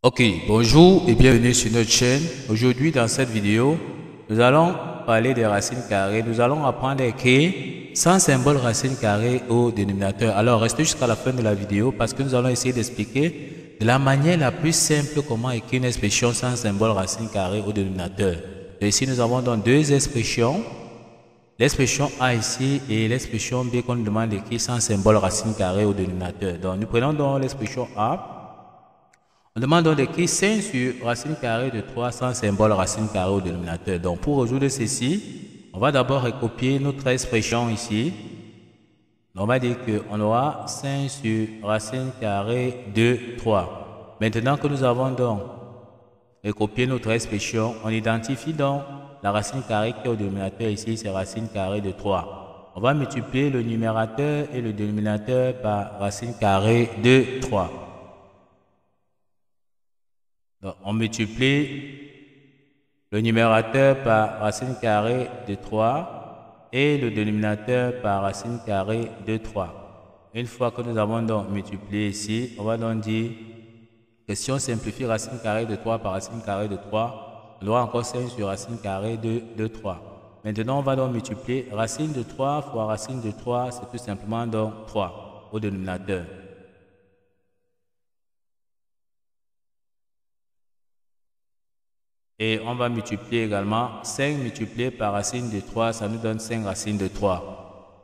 Ok, bonjour et bienvenue sur notre chaîne. Aujourd'hui, dans cette vidéo, nous allons parler des racines carrées. Nous allons apprendre à écrire sans symbole racine carrée au dénominateur. Alors, restez jusqu'à la fin de la vidéo parce que nous allons essayer d'expliquer de la manière la plus simple comment écrire une expression sans symbole racine carrée au dénominateur. Et ici, nous avons donc deux expressions. L'expression A ici et l'expression B qu'on nous demande d'écrire sans symbole racine carrée au dénominateur. Donc, nous prenons donc l'expression A. On demande donc d'écrire 5 sur racine carrée de 3 sans symbole racine carrée au dénominateur. Donc pour résoudre ceci, on va d'abord recopier notre expression ici. Donc, on va dire qu'on aura 5 sur racine carrée de 3. Maintenant que nous avons donc recopié notre expression, on identifie donc la racine carrée qui est au dénominateur ici, c'est racine carrée de 3. On va multiplier le numérateur et le dénominateur par racine carrée de 3. Donc, on multiplie le numérateur par racine carrée de 3 et le dénominateur par racine carrée de 3. Une fois que nous avons donc multiplié ici, on va donc dire que si on simplifie racine carrée de 3 par racine carrée de 3, on aura encore 5 sur racine carrée de 3. Maintenant, on va donc multiplier racine de 3 fois racine de 3, c'est tout simplement donc 3 au dénominateur. Et on va multiplier également 5 multiplié par racine de 3, ça nous donne 5 racines de 3.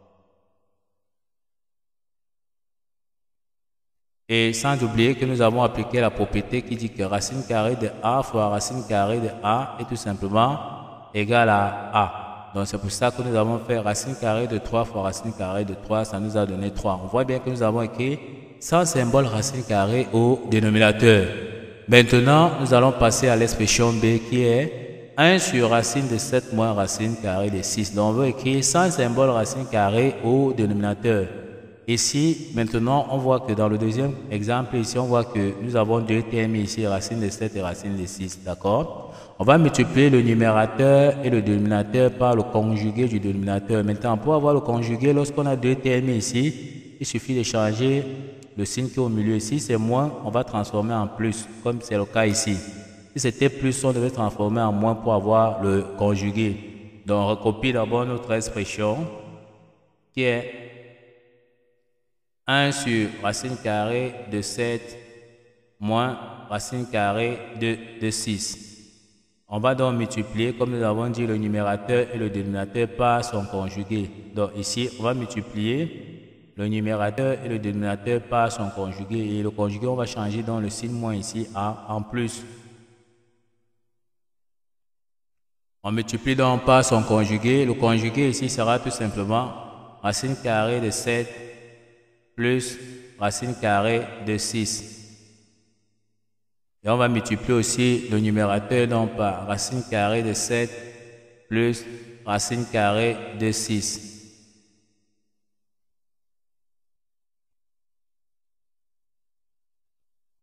Et sans oublier que nous avons appliqué la propriété qui dit que racine carrée de A fois racine carrée de A est tout simplement égal à A. Donc c'est pour ça que nous avons fait racine carrée de 3 fois racine carrée de 3, ça nous a donné 3. On voit bien que nous avons écrit sans symbole racine carrée au dénominateur. Maintenant, nous allons passer à l'expression B qui est 1 sur racine de 7 moins racine carrée de 6. Donc, on veut écrire sans symbole racine carrée au dénominateur. Ici, maintenant, on voit que dans le deuxième exemple, ici, on voit que nous avons deux termes ici, racine de 7 et racine de 6. D'accord? On va multiplier le numérateur et le dénominateur par le conjugué du dénominateur. Maintenant, pour avoir le conjugué, lorsqu'on a deux termes ici, il suffit de changer le signe qui est au milieu. Ici, c'est moins, on va transformer en plus, comme c'est le cas ici. Si c'était plus, on devait transformer en moins pour avoir le conjugué. Donc, on recopie d'abord notre expression qui est 1 sur racine carrée de 7 moins racine carrée de 6. On va donc multiplier, comme nous avons dit, le numérateur et le dénominateur par son conjugué. Donc ici, on va multiplier le numérateur et le dénominateur par son conjugué. Et le conjugué, on va changer dans le signe moins ici en plus. On multiplie donc par son conjugué. Le conjugué ici sera tout simplement racine carrée de 7 plus racine carrée de 6. Et on va multiplier aussi le numérateur donc par racine carrée de 7 plus racine carrée de 6.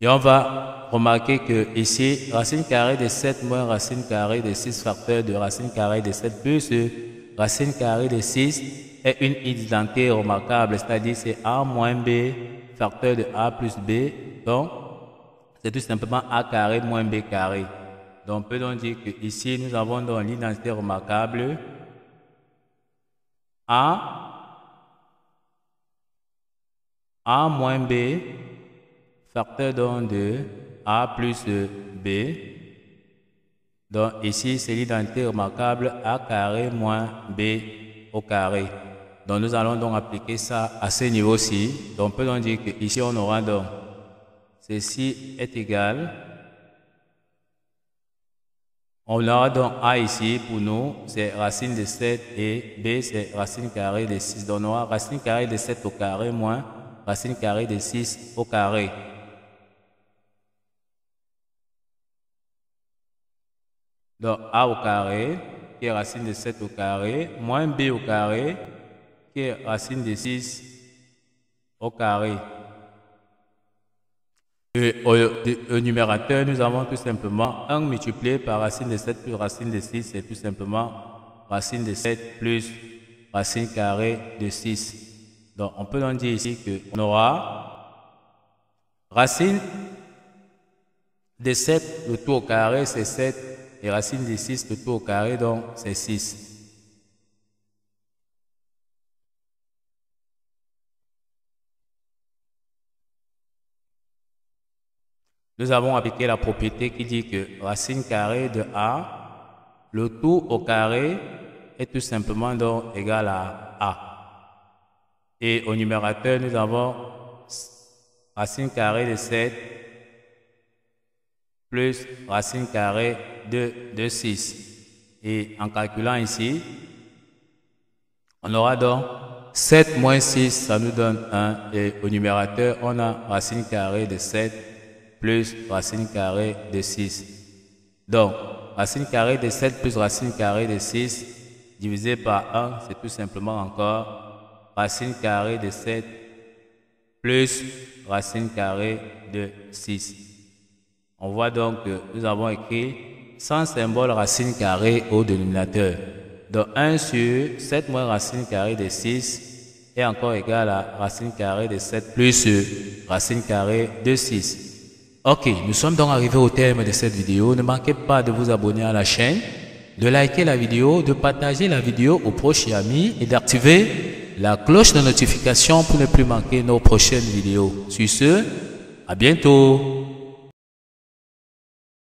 Et on va remarquer que ici, racine carrée de 7 moins racine carrée de 6 facteur de racine carrée de 7 plus racine carrée de 6 est une identité remarquable, c'est-à-dire c'est A moins B facteur de A plus B. Donc, c'est tout simplement A carré moins B carré. Donc, on peut donc dire que ici, nous avons donc l'identité remarquable A moins B facteur donc de A plus B. Donc, ici, c'est l'identité remarquable A carré moins B au carré. Donc, nous allons donc appliquer ça à ce niveau-ci. Donc, on peut donc dire qu'ici, on aura donc ceci est égal. On aura donc A ici, pour nous, c'est racine de 7 et B, c'est racine carrée de 6. Donc, on aura racine carrée de 7 au carré moins racine carrée de 6 au carré. Donc, A au carré, qui est racine de 7 au carré, moins B au carré, qui est racine de 6 au carré. Et au numérateur, nous avons tout simplement 1 multiplié par racine de 7 plus racine de 6, c'est tout simplement racine de 7 plus racine carrée de 6. Donc, on peut donc dire ici qu'on aura racine De 7, le tout au carré, c'est 7. Et racine de 6, le tout au carré, donc c'est 6. Nous avons appliqué la propriété qui dit que racine carrée de A, le tout au carré est tout simplement donc égal à A. Et au numérateur, nous avons racine carrée de 7 plus racine carrée de 6. Et en calculant ici, on aura donc 7 moins 6, ça nous donne 1. Et au numérateur, on a racine carrée de 7 plus racine carrée de 6. Donc, racine carrée de 7 plus racine carrée de 6 divisé par 1, c'est tout simplement encore racine carrée de 7 plus racine carrée de 6. On voit donc que nous avons écrit sans symbole racine carrée au dénominateur. Donc 1 sur 7 moins racine carrée de 6 est encore égal à racine carrée de 7 plus racine carrée de 6. Ok, nous sommes donc arrivés au terme de cette vidéo. Ne manquez pas de vous abonner à la chaîne, de liker la vidéo, de partager la vidéo aux proches et amis et d'activer la cloche de notification pour ne plus manquer nos prochaines vidéos. Sur ce, à bientôt.